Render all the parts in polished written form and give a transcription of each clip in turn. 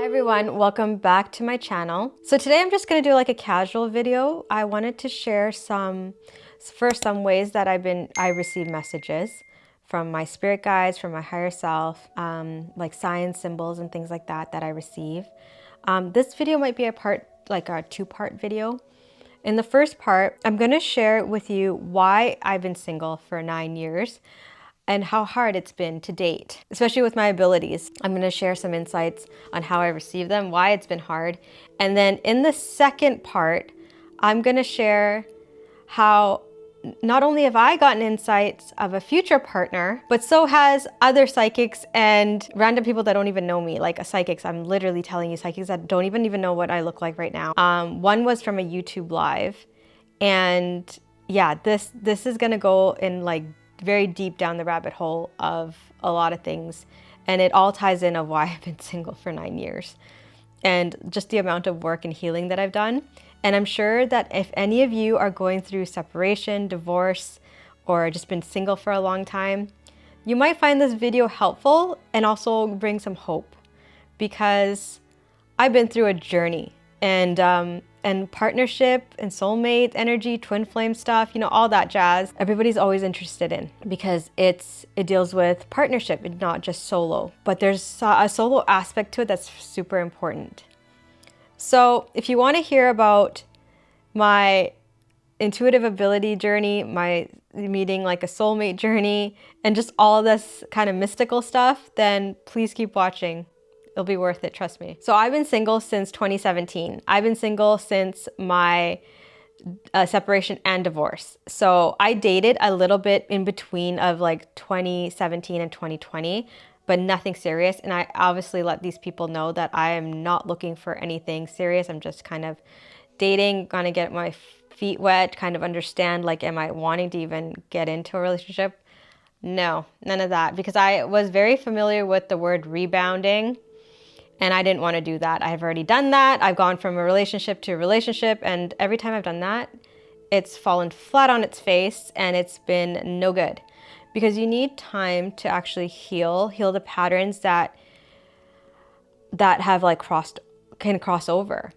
everyone, welcome back to my channel. So today I'm just going to do like a casual video. I wanted to share some ways that I receive messages from my spirit guides, from my higher self, like signs, symbols, and things like that I receive. This video might be a two-part video. In the first part, I'm going to share with you why I've been single for 9 years and how hard it's been to date, especially with my abilities. I'm going to share some insights on how I receive them, why it's been hard. And then in the second part, I'm going to share how not only have I gotten insights of a future partner, but so has other psychics and random people that don't even know me, like psychics. I'm literally telling you, psychics that don't even know what I look like right now. One was from a YouTube live, and yeah, this is gonna go in like very deep down the rabbit hole of a lot of things, and it all ties in of why I've been single for 9 years and just the amount of work and healing that I've done. And I'm sure that if any of you are going through separation, divorce, or just been single for a long time, you might find this video helpful and also bring some hope, because I've been through a journey, and partnership and soulmate energy, twin flame stuff, you know, all that jazz, everybody's always interested in, because it deals with partnership and not just solo, but there's a solo aspect to it that's super important. So if you want to hear about my intuitive ability journey, my meeting like a soulmate journey, and just all this kind of mystical stuff, then please keep watching. It'll be worth it, trust me. So I've been single since 2017. I've been single since my separation and divorce. So I dated a little bit in between of like 2017 and 2020, but nothing serious. And I obviously let these people know that I am not looking for anything serious. I'm just kind of dating, gonna get my feet wet, kind of understand, like, am I wanting to even get into a relationship? No, none of that, because I was very familiar with the word rebounding, and I didn't want to do that. I've already done that. I've gone from a relationship to a relationship, and every time I've done that, it's fallen flat on its face, and it's been no good, because you need time to actually heal the patterns that have like can cross over.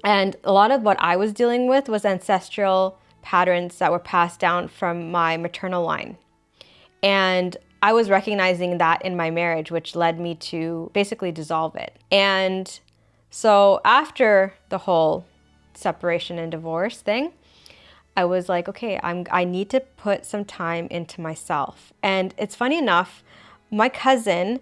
And a lot of what I was dealing with was ancestral patterns that were passed down from my maternal line. And I was recognizing that in my marriage, which led me to basically dissolve it. And so after the whole separation and divorce thing, I was like, okay, I need to put some time into myself. And it's funny enough, my cousin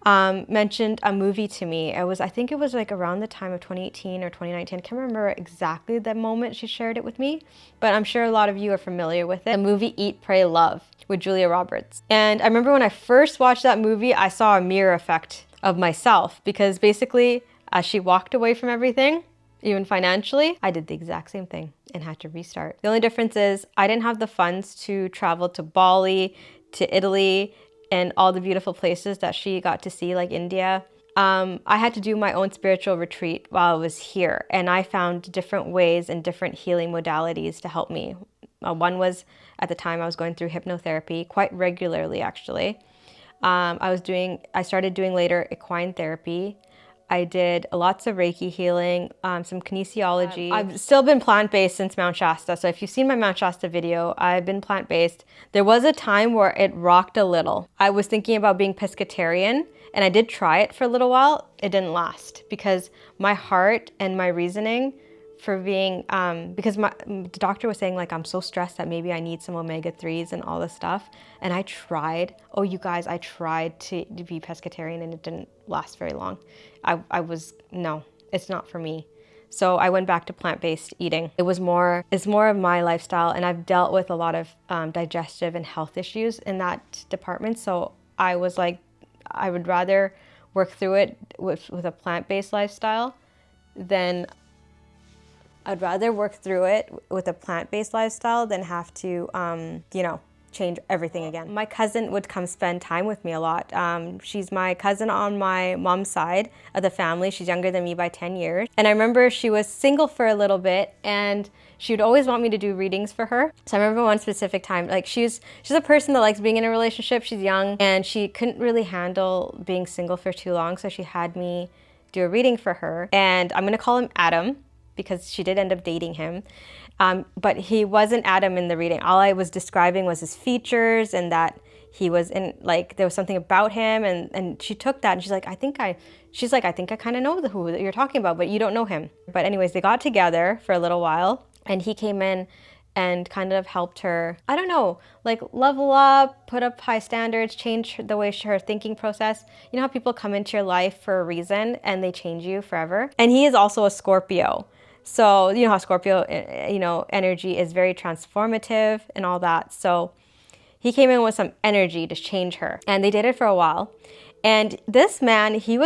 mentioned a movie to me. I think it was like around the time of 2018 or 2019. I can't remember exactly the moment she shared it with me, but I'm sure a lot of you are familiar with it. The movie Eat, Pray, Love with Julia Roberts. And I remember when I first watched that movie, I saw a mirror effect of myself, because basically as she walked away from everything, even financially, I did the exact same thing and had to restart. The only difference is I didn't have the funds to travel to Bali, to Italy, and all the beautiful places that she got to see, like India. I had to do my own spiritual retreat while I was here, and I found different ways and different healing modalities to help me. One was, at the time, I was going through hypnotherapy quite regularly, actually. I started doing later equine therapy. I did lots of Reiki healing, some kinesiology. I've still been plant-based since Mount Shasta. So if you've seen my Mount Shasta video, I've been plant-based. There was a time where it rocked a little. I was thinking about being pescatarian, and I did try it for a little while. It didn't last, because my heart and my reasoning for being, because the doctor was saying, like, I'm so stressed that maybe I need some omega-3s and all this stuff. And I tried, oh, you guys, I tried to be pescatarian, and it didn't last very long. No, it's not for me. So I went back to plant-based eating. It's more of my lifestyle, and I've dealt with a lot of digestive and health issues in that department. So I was like, I would rather work through it with a plant-based lifestyle than have to, change everything again. My cousin would come spend time with me a lot. She's my cousin on my mom's side of the family. She's younger than me by 10 years. And I remember she was single for a little bit, and she would always want me to do readings for her. So I remember one specific time, like she's a person that likes being in a relationship. She's young, and she couldn't really handle being single for too long. So she had me do a reading for her. And I'm going to call him Adam because she did end up dating him. But he wasn't Adam in the reading. All I was describing was his features and that he was in, like, there was something about him. And she took that and she's like, I think I kind of know who you're talking about, but you don't know him. But anyways, they got together for a little while and he came in and kind of helped her, I don't know, like level up, put up high standards, change the way her thinking process. You know how people come into your life for a reason and they change you forever? And he is also a Scorpio. So you know how Scorpio, energy is very transformative and all that. So he came in with some energy to change her and they did it for a while. And this man, he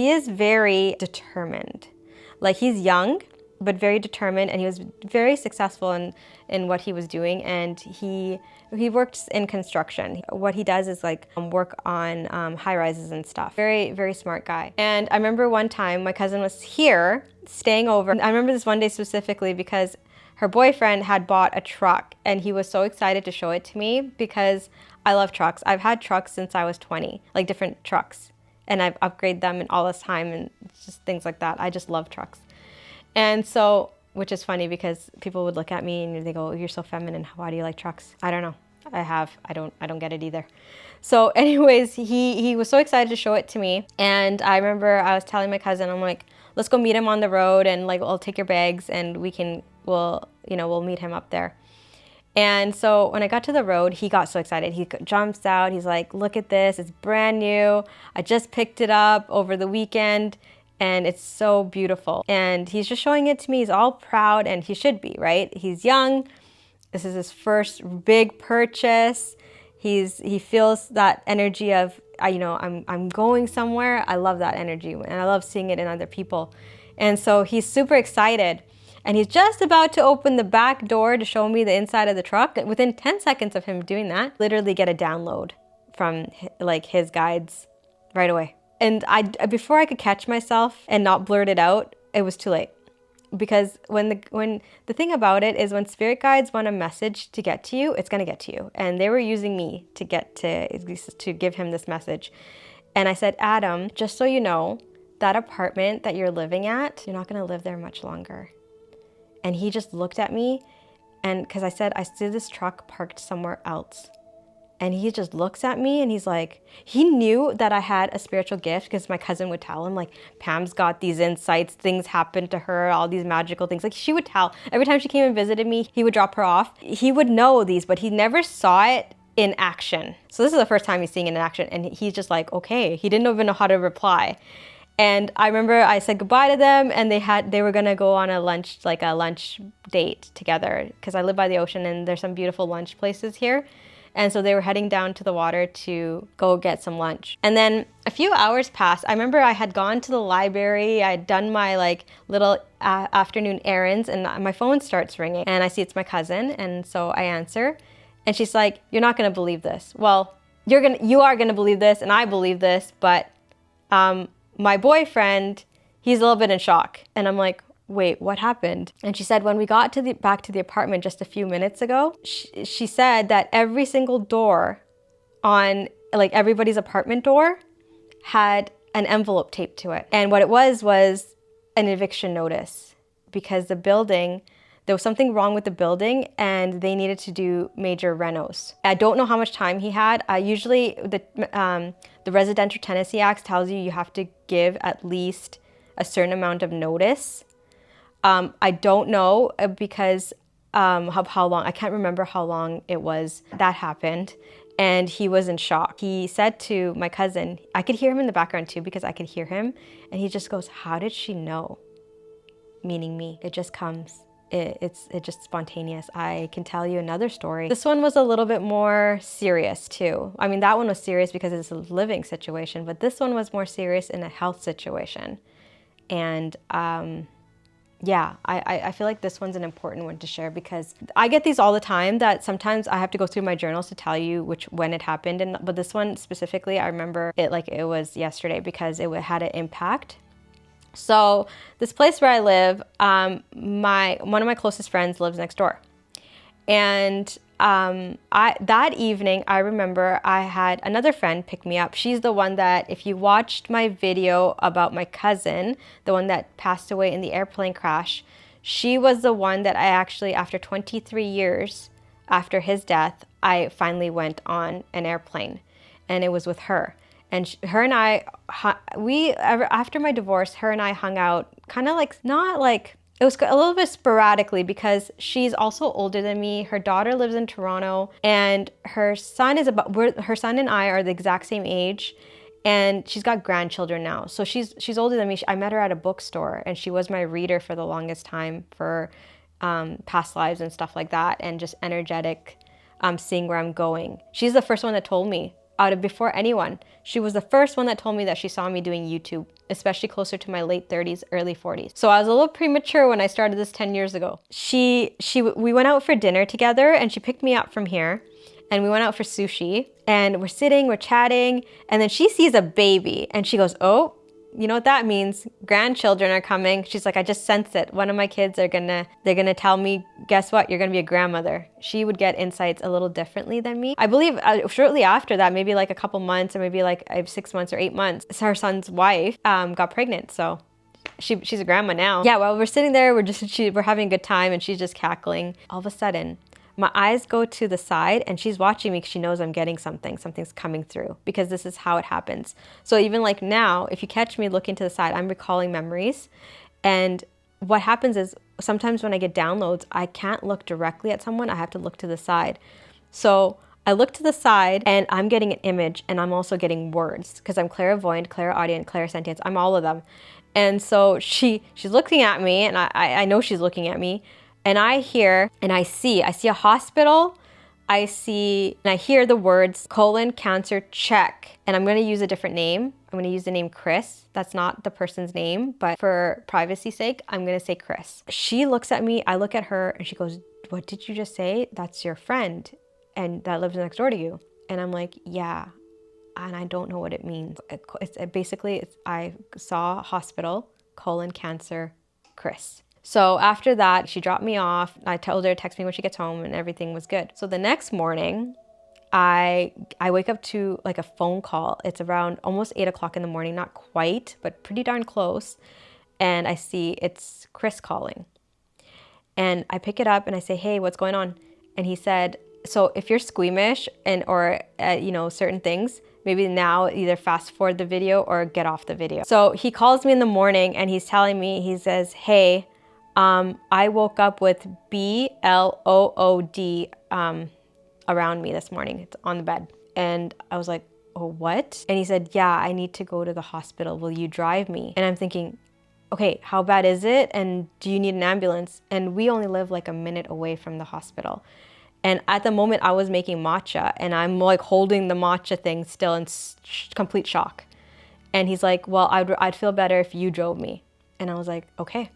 is very determined. Like he's young, but very determined, and he was very successful in what he was doing. And he works in construction. What he does is like work on high rises and stuff. Very, very smart guy. And I remember one time my cousin was here staying over. I remember this one day specifically because her boyfriend had bought a truck and he was so excited to show it to me because I love trucks. I've had trucks since I was 20, like different trucks, and I've upgraded them and all this time and just things like that. I just love trucks. And so, which is funny because people would look at me and they go, "You're so feminine. Why do you like trucks?" I don't know. I don't get it either. So anyways, he was so excited to show it to me. And I remember I was telling my cousin, I'm like, let's go meet him on the road and like, I'll take your bags and we'll meet him up there. And so when I got to the road, he got so excited. He jumps out. He's like, look at this. It's brand new. I just picked it up over the weekend and it's so beautiful. And he's just showing it to me. He's all proud, and he should be, right? He's young. This is his first big purchase. He feels that energy of, I'm going somewhere. I love that energy and I love seeing it in other people. And so he's super excited. And he's just about to open the back door to show me the inside of the truck. Within 10 seconds of him doing that, literally get a download from like his guides right away. And before I could catch myself and not blurt it out, it was too late. Because when the thing about it is when spirit guides want a message to get to you, it's going to get to you. And they were using me to give him this message. And I said, Adam, just so you know, that apartment that you're living at, you're not going to live there much longer. And he just looked at me, and because I said, I see this truck parked somewhere else. And he just looks at me and he's like, he knew that I had a spiritual gift because my cousin would tell him, like, Pam's got these insights, things happen to her, all these magical things. Like, she would tell, every time she came and visited me, he would drop her off. He would know these, but he never saw it in action. So this is the first time he's seeing it in action. And he's just like, okay, he didn't even know how to reply. And I remember I said goodbye to them, and they were gonna go on a lunch date together because I live by the ocean and there's some beautiful lunch places here. And so they were heading down to the water to go get some lunch. And then a few hours passed. I remember I had gone to the library. I had done my like little afternoon errands, and my phone starts ringing and I see it's my cousin. And so I answer and she's like, you're not gonna believe this. Well, you are gonna believe this, and I believe this, but my boyfriend, he's a little bit in shock. And I'm like, wait, what happened? And she said, when we got back to the apartment just a few minutes ago, she said that every single door on like everybody's apartment door had an envelope taped to it. And what it was an eviction notice because the building, there was something wrong with the building and they needed to do major renos. I don't know how much time he had. Usually the Residential Tenancy Act tells you have to give at least a certain amount of notice. I don't know because how long, I can't remember how long it was that happened. And he was in shock. He said to my cousin, I could hear him in the background too because I could hear him. And he just goes, how did she know? Meaning me. It just comes. It's just spontaneous. I can tell you another story. This one was a little bit more serious too. I mean, that one was serious because it's a living situation, but this one was more serious in a health situation. And yeah, I feel like this one's an important one to share because I get these all the time that sometimes I have to go through my journals to tell you when it happened. But this one specifically, I remember it like it was yesterday because it had an impact. So this place where I live, one of my closest friends lives next door. And that evening, I remember I had another friend pick me up. She's the one that, if you watched my video about my cousin, the one that passed away in the airplane crash, she was the one that I actually, after 23 years after his death, I finally went on an airplane, and it was with her. And her and I, after my divorce, her and I hung out kind of like, not like, it was a little bit sporadically because she's also older than me. Her daughter lives in Toronto, and her son her son and I are the exact same age, and she's got grandchildren now. So she's older than me. I met her at a bookstore, and she was my reader for the longest time for past lives and stuff like that, and just energetic, seeing where I'm going. She's the first one that told me, out of before anyone. She was the first one that told me that she saw me doing YouTube, especially closer to my late 30s, early 40s. So I was a little premature when I started this 10 years ago. We went out for dinner together, and she picked me up from here, and we went out for sushi, and we're chatting, and then she sees a baby, and she goes, "Oh, you know what that means? Grandchildren are coming." She's like, "I just sense it. One of my kids they're gonna tell me, guess what? You're gonna be a grandmother." She would get insights a little differently than me. I believe shortly after that, maybe like a couple months, or maybe like 6 months or 8 months, her son's wife got pregnant. So she's a grandma now. Yeah, while we're sitting there, we're having a good time, and she's just cackling. All of a sudden, my eyes go to the side, and she's watching me because she knows I'm getting something's coming through, because this is how it happens. So even like now, if you catch me looking to the side, I'm recalling memories. And what happens is sometimes when I get downloads, I can't look directly at someone. I have to look to the side. So I look to the side, and I'm getting an image, and I'm also getting words, because I'm clairvoyant, clairaudient, clairsentience. I'm all of them. And so she's looking at me, and I know she's looking at me. And I hear and I see a hospital. I hear the words colon cancer check. And I'm going to use a different name. I'm going to use the name Chris. That's not the person's name, but for privacy's sake, I'm going to say Chris. She looks at me, I look at her, and she goes, "What did you just say? That's your friend, and that lives next door to you." And I'm like, "Yeah." And I don't know what it means. I saw hospital, colon cancer, Chris. So after that, she dropped me off. I told her to text me when she gets home, and everything was good. So the next morning, I wake up to like a phone call. It's around almost 8 o'clock in the morning, not quite, but pretty darn close. And I see it's Chris calling. And I pick it up and I say, "Hey, what's going on?" And he said, "So if you're squeamish or certain things, maybe now either fast forward the video or get off the video." So he calls me in the morning, and he's telling me, he says, "Hey, I woke up with BLOOD around me this morning. It's on the bed." And I was like, "Oh, what?" And he said, "Yeah, I need to go to the hospital. Will you drive me?" And I'm thinking, okay, how bad is it? And do you need an ambulance? And we only live like a minute away from the hospital. And at the moment, I was making matcha, and I'm like holding the matcha thing still in complete shock. And he's like, "Well, I'd feel better if you drove me." And I was like, "Okay.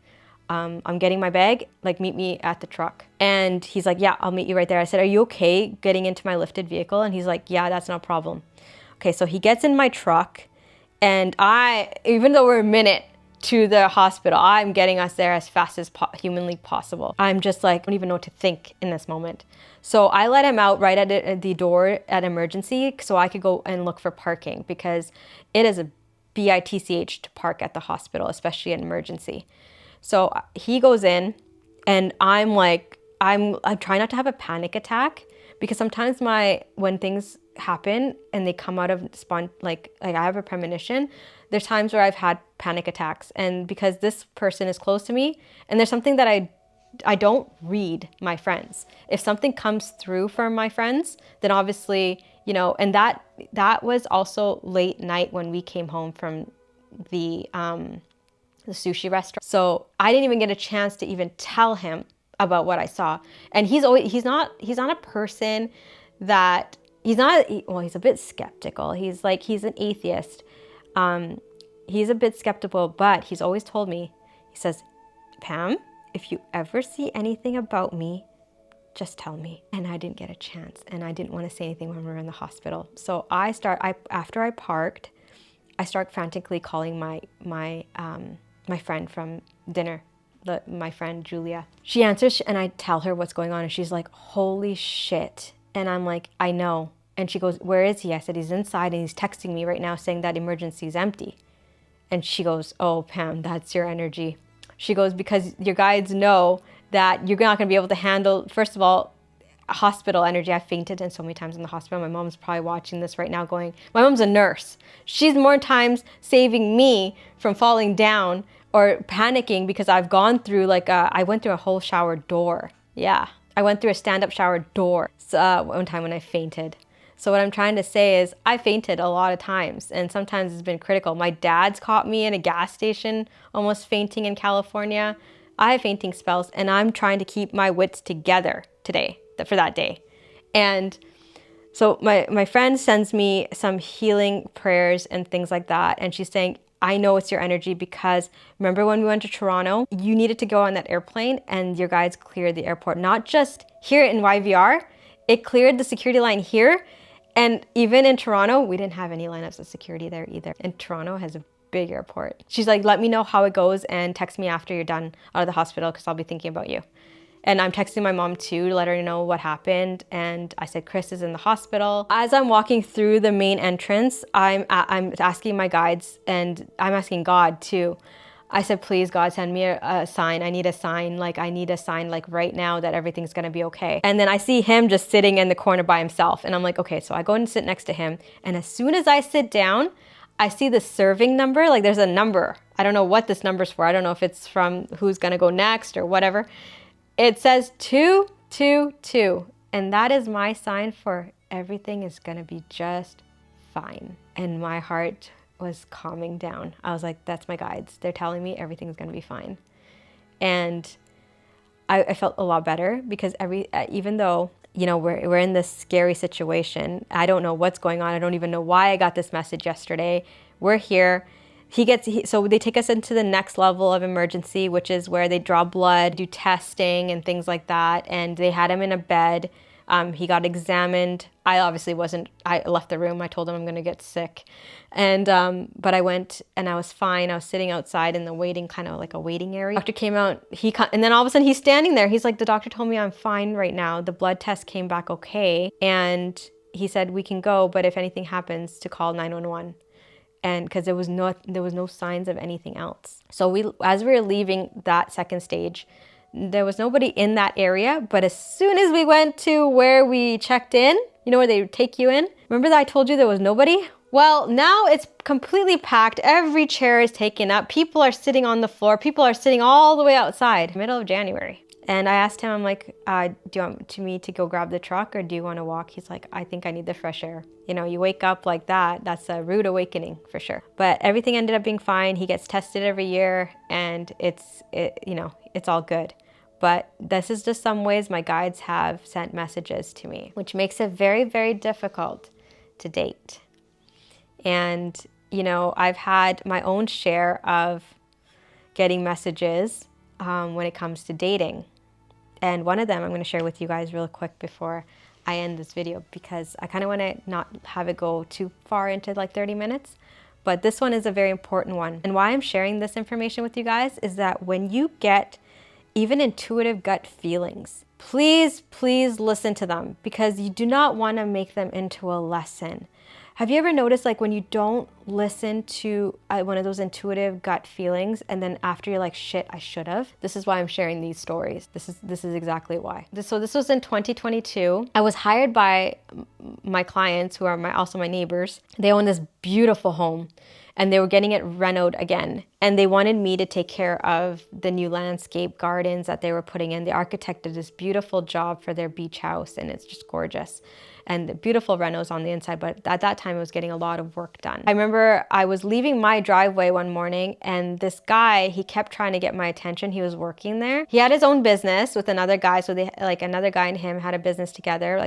I'm getting my bag, like meet me at the truck." And he's like, "Yeah, I'll meet you right there." I said, "Are you okay getting into my lifted vehicle?" And he's like, "Yeah, that's no problem." Okay, so he gets in my truck, and even though we're a minute to the hospital, I'm getting us there as fast as humanly possible. I'm just like, I don't even know what to think in this moment. So I let him out right at the door at emergency so I could go and look for parking, because it is a bitch to park at the hospital, especially in emergency. So he goes in, and I'm trying not to have a panic attack, because sometimes when things happen and they come out of like I have a premonition, there's times where I've had panic attacks, and because this person is close to me, and there's something that I don't read my friends. If something comes through from my friends, then obviously, and that was also late night when we came home from the sushi restaurant. So I didn't even get a chance to even tell him about what I saw. And he's not a person that, he's a bit skeptical. He's an atheist. He's a bit skeptical, but he's always told me, he says, "Pam, if you ever see anything about me, just tell me." And I didn't get a chance, and I didn't want to say anything when we were in the hospital. So after I parked, I start frantically calling my friend from dinner, my friend Julia. She answers and I tell her what's going on and she's like, holy shit. And I'm like, I know. And she goes, where is he? I said, he's inside and he's texting me right now saying that emergency is empty. And she goes, oh, Pam, that's your energy. She goes, because your guides know that you're not going to be able to handle, first of all, hospital energy. I fainted in so many times in the hospital. My mom's probably watching this right now going, my mom's a nurse. She's more times saving me from falling down or panicking because I've gone through I went through a whole shower door. Yeah, I went through a stand-up shower door one time when I fainted. So what I'm trying to say is I fainted a lot of times and sometimes it's been critical. My dad's caught me in a gas station almost fainting in California. I have fainting spells and I'm trying to keep my wits together today for that day. And so my friend sends me some healing prayers and things like that. And she's saying, I know it's your energy because remember when we went to Toronto, you needed to go on that airplane and your guides cleared the airport, not just here in YVR, it cleared the security line here. And even in Toronto, we didn't have any lineups of security there either. And Toronto has a big airport. She's like, let me know how it goes and text me after you're done out of the hospital because I'll be thinking about you. And I'm texting my mom too to let her know what happened. And I said, Chris is in the hospital. As I'm walking through the main entrance, I'm asking my guides and I'm asking God too. I said, please God, send me a sign. I need a sign. I need a sign right now that everything's gonna be okay. And then I see him just sitting in the corner by himself. And I'm like, okay, so I go and sit next to him. And as soon as I sit down, I see the serving number. There's a number. I don't know what this number's for. I don't know if it's from who's gonna go next or whatever. It says 222. And that is my sign for everything is gonna be just fine. And my heart was calming down. I was like, that's my guides. They're telling me everything's gonna be fine. And I felt a lot better because even though, we're in this scary situation, I don't know what's going on. I don't even know why I got this message yesterday. We're here. So they take us into the next level of emergency, which is where they draw blood, do testing and things like that. And they had him in a bed. He got examined. I obviously wasn't, I left the room. I told him I'm going to get sick. And, but I went and I was fine. I was sitting outside in the waiting, kind of like a waiting area. Doctor came out, and then all of a sudden he's standing there. He's like, the doctor told me I'm fine right now. The blood test came back okay. And he said, we can go, but if anything happens to call 911. And because there was no signs of anything else. So as we were leaving that second stage, there was nobody in that area, but as soon as we went to where we checked in, where they take you in, remember that I told you there was nobody? Well, now it's completely packed. Every chair is taken up. People are sitting on the floor. People are sitting all the way outside, middle of January. And I asked him, I'm like, do you want me to go grab the truck or do you want to walk? He's like, I think I need the fresh air. You wake up like that, that's a rude awakening for sure. But everything ended up being fine. He gets tested every year and it's all good. But this is just some ways my guides have sent messages to me, which makes it very, very difficult to date. And, I've had my own share of getting messages when it comes to dating. And one of them I'm going to share with you guys real quick before I end this video because I kind of want to not have it go too far into 30 minutes. But this one is a very important one. And why I'm sharing this information with you guys is that when you get even intuitive gut feelings, please listen to them because you do not want to make them into a lesson. Have you ever noticed when you don't listen to one of those intuitive gut feelings and then after you're like, shit, I should have? This is why I'm sharing these stories. This is exactly why. So this was in 2022. I was hired by my clients who are also my neighbors. They own this beautiful home and they were getting it renoed again. And they wanted me to take care of the new landscape gardens that they were putting in. The architect did this beautiful job for their beach house and it's just gorgeous. And the beautiful renos on the inside, but at that time it was getting a lot of work done. I remember I was leaving my driveway one morning and this guy, he kept trying to get my attention. He was working there. He had his own business with another guy. So they another guy and him had a business together.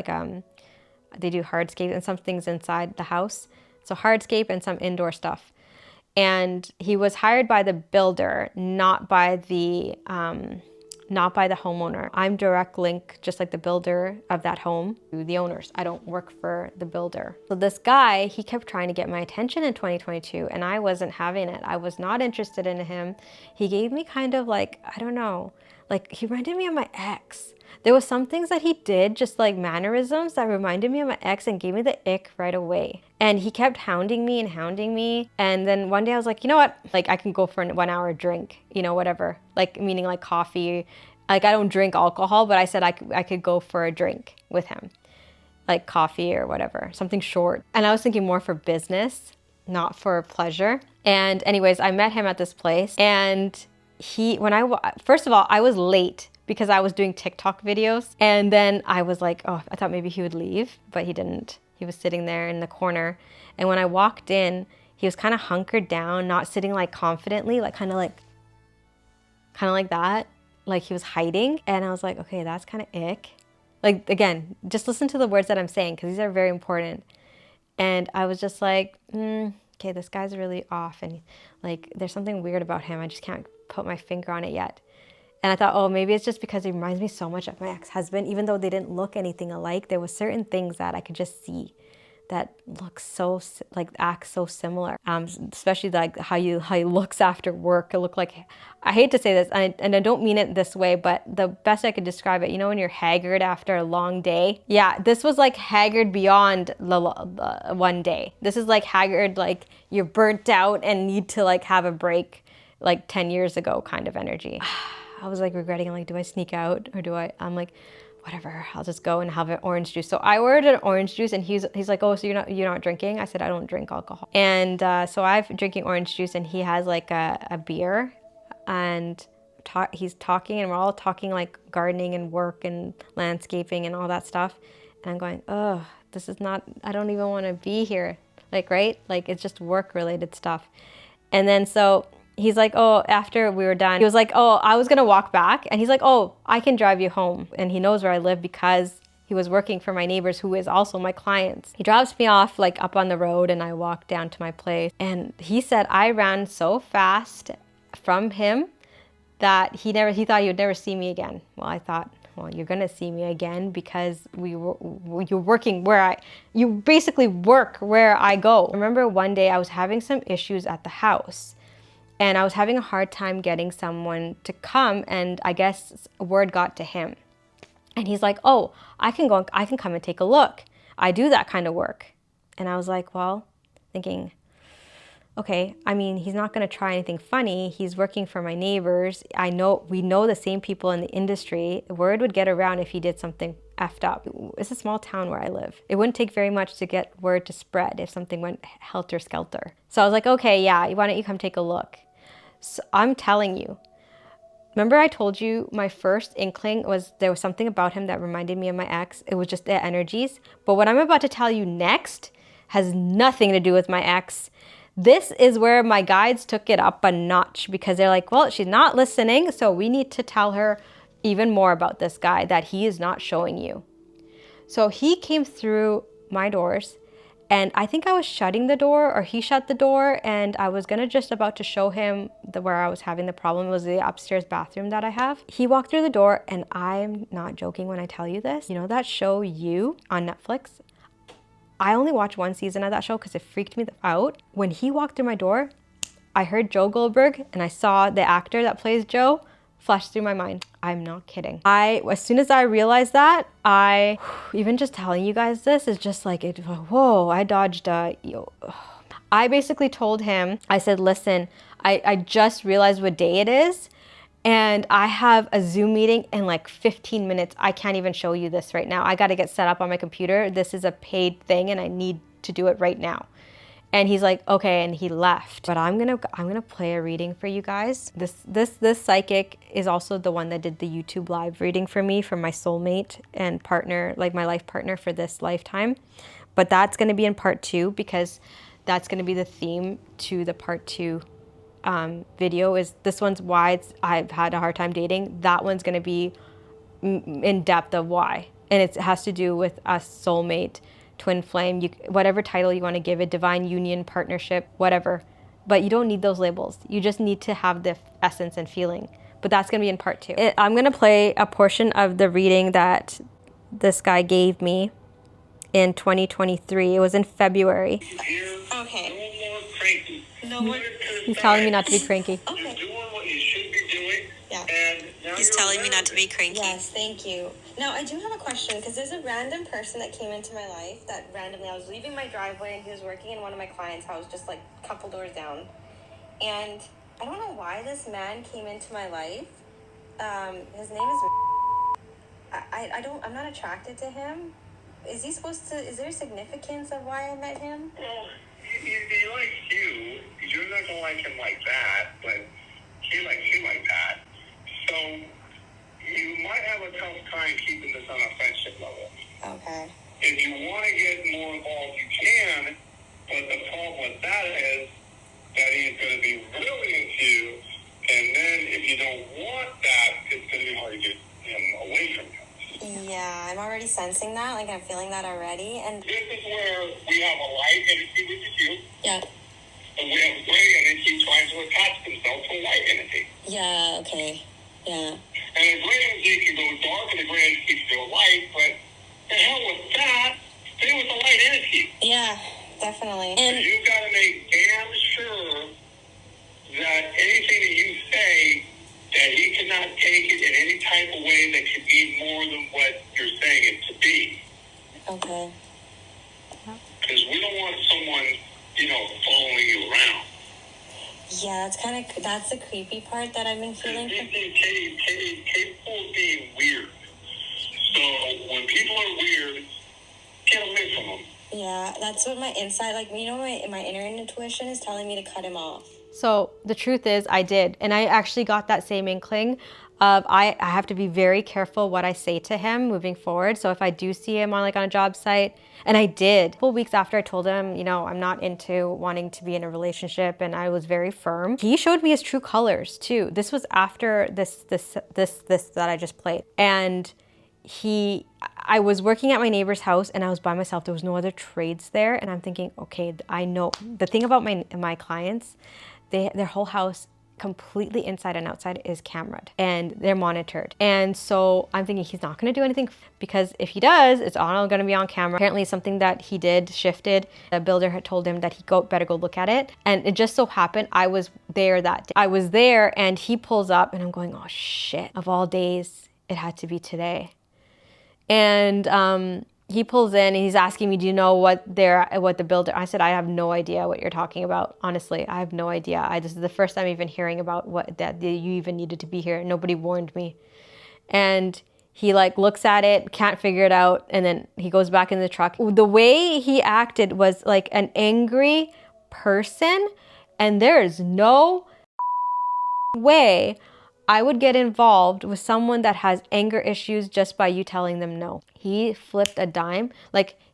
They do hardscape and some things inside the house. So hardscape and some indoor stuff. And he was hired by the builder, not by the not by the homeowner. I'm direct link, just like the builder of that home, to the owners. I don't work for the builder. So this guy, he kept trying to get my attention in 2022 and I wasn't having it. I was not interested in him. He gave me kind of like, I don't know, like he reminded me of my ex. There was some things that he did, just like mannerisms, that reminded me of my ex and gave me the ick right away. And he kept hounding me and hounding me. And then one day I was like, you know what? Like I can go for a 1 hour drink, you know, whatever. Like meaning like coffee. Like I don't drink alcohol, but I said I could go for a drink with him. Like coffee or whatever, something short. And I was thinking more for business, not for pleasure. And anyways, I met him at this place and first of all, I was late because I was doing TikTok videos. And then I was like, oh, I thought maybe he would leave, but he didn't. He was sitting there in the corner. And when I walked in, he was kind of hunkered down, not sitting like confidently, like kind of like that. Like he was hiding. And I was like, okay, that's kind of ick. Like, again, just listen to the words that I'm saying because these are very important. And I was just like, okay, this guy's really off. And like, there's something weird about him. I just can't put my finger on it yet. And I thought, oh, maybe it's just because he reminds me so much of my ex-husband. Even though they didn't look anything alike, there were certain things that I could just see that look so, like, act so similar. Especially like how he looks after work. It looked like, I hate to say this, and I don't mean it this way, but the best I could describe it, you know when you're haggard after a long day? Yeah, this was like haggard beyond the one day. This is like haggard, like you're burnt out and need to like have a break, like 10 years ago kind of energy. I was like regretting, like, do I sneak out or I'm like, whatever, I'll just go and have an orange juice. So I ordered an orange juice and he's like, oh, so you're not drinking? I said, I don't drink alcohol. And so I'm drinking orange juice and he has like a beer and he's talking and we're all talking like gardening and work and landscaping and all that stuff. And I'm going, oh, this is not, I don't even want to be here. Like, right? Like it's just work related stuff. And then so he's like, oh, after we were done, he was like, oh, I was going to walk back. And he's like, oh, I can drive you home. And he knows where I live because he was working for my neighbors who is also my clients. He drops me off like up on the road and I walk down to my place. And he said I ran so fast from him that he thought he would never see me again. Well, I thought, well, you're going to see me again because you're working you basically work where I go. I remember one day I was having some issues at the house. And I was having a hard time getting someone to come, and I guess word got to him. And he's like, oh, I can come and take a look. I do that kind of work. And I was like, well, thinking, okay, I mean, he's not going to try anything funny. He's working for my neighbors. We know the same people in the industry. Word would get around if he did something effed up. It's a small town where I live. It wouldn't take very much to get word to spread if something went helter-skelter. So I was like, okay, yeah, why don't you come take a look? So I'm telling you, remember I told you my first inkling was there was something about him that reminded me of my ex. It was just the energies. But what I'm about to tell you next has nothing to do with my ex. This is where my guides took it up a notch because they're like, well, she's not listening, so we need to tell her even more about this guy that he is not showing you. So he came through my doors. And I think I was shutting the door or he shut the door and I was just about to show him where I was having the problem. It was the upstairs bathroom that I have. He walked through the door and I'm not joking when I tell you this. You know that show You on Netflix? I only watched one season of that show because it freaked me out. When he walked through my door, I heard Joe Goldberg and I saw the actor that plays Joe flash through my mind. I'm not kidding. As soon as I realized that, even just telling you guys this is just like, whoa, I dodged I basically told him, I said, listen, I just realized what day it is and I have a Zoom meeting in like 15 minutes. I can't even show you this right now. I got to get set up on my computer. This is a paid thing and I need to do it right now. And he's like, okay, and he left. But I'm gonna play a reading for you guys. This psychic is also the one that did the YouTube live reading for me, for my soulmate and partner, like my life partner for this lifetime. But that's gonna be in part 2 because that's gonna be the theme to the part 2 video. Is this one's why I've had a hard time dating. That one's gonna be in depth of why, and it has to do with a soulmate, twin flame, whatever title you want to give it, divine union, partnership, whatever. But you don't need those labels. You just need to have the essence and feeling. but that's gonna be in part 2. I'm gonna play a portion of the reading that this guy gave me in 2023. It was in February. Okay. No more cranky. No more. He's telling me not to be cranky. Okay. You're doing what you should be doing. Yeah. And now He's you're telling me aware not to of be it. cranky. Yes, thank you. Now, I do have a question, because there's a random person that came into my life that randomly, I was leaving my driveway and he was working in one of my clients' house, just like a couple doors down. And I don't know why this man came into my life. His name is... I'm not attracted to him. Is he supposed to... Is there significance of why I met him? Well, he likes you. You're not going to like him like that, but he likes you like that. So you might have a tough time keeping this on a friendship level. Okay. If you want to get more involved, you can, but the problem with that is that he's going to be really into you, and then if you don't want that, it's going to be hard to get him away from you. Yeah, I'm already sensing that. Like, I'm feeling that already. And This is where we have a light energy, which is you, yeah. and we have gray energy trying to attach themselves to light energy. Yeah, okay. Yeah. And the gray energy can go dark, and the gray energy can go light, but the hell with that, stay with the light energy. Yeah, definitely. And And you got to make damn sure that anything that you say, that he cannot take it in any type of way that could be more than what you're saying it to be. okay. Because we don't want someone, following you around. Yeah, that's the creepy part that I've been feeling. He's capable of being weird. So when people are weird, get away from them. Yeah, that's what my inside, like, my inner intuition is telling me to cut him off. So the truth is I did. And I actually got that same inkling of I have to be very careful what I say to him moving forward. So if I do see him on a job site, and I did. A couple weeks after I told him, I'm not into wanting to be in a relationship, and I was very firm. He showed me his true colors too. This was after this that I just played. And I was working at my neighbor's house and I was by myself. There was no other trades there. And I'm thinking, okay, I know. The thing about my clients, their whole house, completely inside and outside, is cameraed and they're monitored. And so I'm thinking he's not going to do anything, because if he does, it's all going to be on camera. Apparently something that he did shifted. The builder had told him that he better go look at it. And it just so happened I was there that day. I was there and he pulls up and I'm going, oh shit, of all days, it had to be today. And he pulls in and he's asking me, do you know what the builder... I said, I have no idea what you're talking about. Honestly, I have no idea. This is the first time even hearing about that you even needed to be here. Nobody warned me. And he looks at it, can't figure it out. And then he goes back in the truck. The way he acted was like an angry person. And there is no way I would get involved with someone that has anger issues just by you telling them no. He flipped a dime.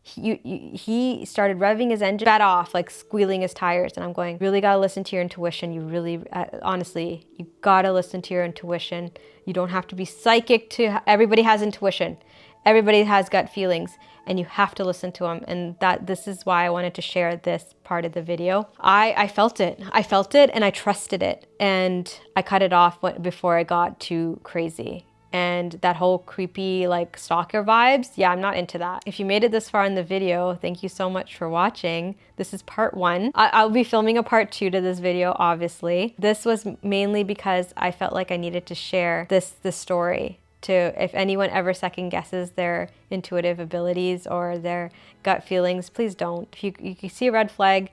He started revving his engine, sped off, squealing his tires. And I'm going, really gotta listen to your intuition. You really, honestly, you gotta listen to your intuition. You don't have to be psychic everybody has intuition. Everybody has gut feelings, and you have to listen to them. And this is why I wanted to share this part of the video. I felt it. I felt it and I trusted it. And I cut it off before I got too crazy. And that whole creepy stalker vibes, yeah, I'm not into that. If you made it this far in the video, thank you so much for watching. This is part 1. I'll be filming a part 2 to this video, obviously. This was mainly because I felt like I needed to share this story. If anyone ever second guesses their intuitive abilities or their gut feelings, please don't. If you see a red flag,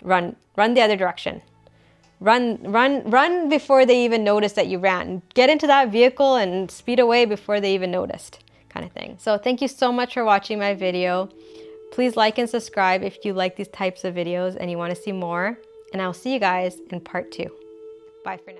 run the other direction. Run before they even notice that you ran. Get into that vehicle and speed away before they even noticed, kind of thing. So thank you so much for watching my video. Please like and subscribe if you like these types of videos and you want to see more. And I'll see you guys in part 2. Bye for now.